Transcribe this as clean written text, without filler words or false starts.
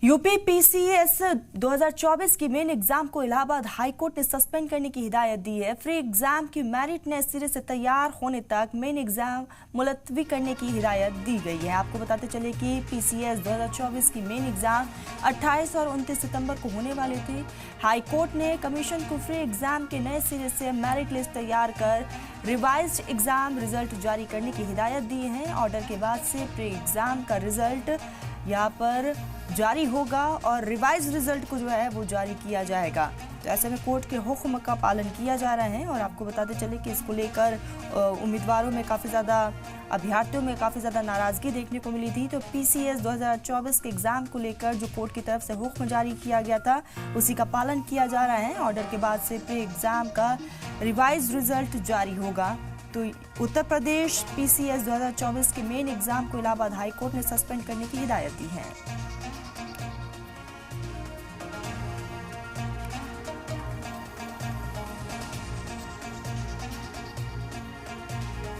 UP PCS 2024 की main exam को Allahabad high court ने सस्पेंड करने की हिदायत दी है। फ्री एग्जाम की मेरिट ने सिरे से तैयार होने तक मेन एग्जाम मुलतवी करने की हिदायत दी गई है। आपको बताते चले कि पीसीएस 2024 की मेन एग्जाम 28 और 29 सितंबर को होने वाले थे। हाईकोर्ट ने कमीशन को फ्री एग्जाम के नए सिरे से मेरिट लिस्ट तैयार कर रिवाइज्ड एग्जाम रिजल्ट जारी करने की हिदायत दी है। ऑर्डर के बाद से प्री एग्जाम का रिजल्ट यहाँ पर जारी होगा और रिवाइज रिजल्ट को जो है वो जारी किया जाएगा। तो ऐसे में कोर्ट के हुक्म का पालन किया जा रहा है। और आपको बताते चले कि इसको लेकर उम्मीदवारों में काफ़ी ज़्यादा, अभ्यर्थियों में काफ़ी ज़्यादा नाराज़गी देखने को मिली थी। तो पीसीएस 2024 के एग्ज़ाम को लेकर जो कोर्ट की तरफ से हुक्म जारी किया गया था उसी का पालन किया जा रहा है। ऑर्डर के बाद से प्री एग्ज़ाम का रिवाइज रिजल्ट जारी होगा। तो उत्तर प्रदेश पीसीएस 2024 के मेन एग्जाम को इलाहाबाद हाईकोर्ट ने सस्पेंड करने की हिदायत दी है।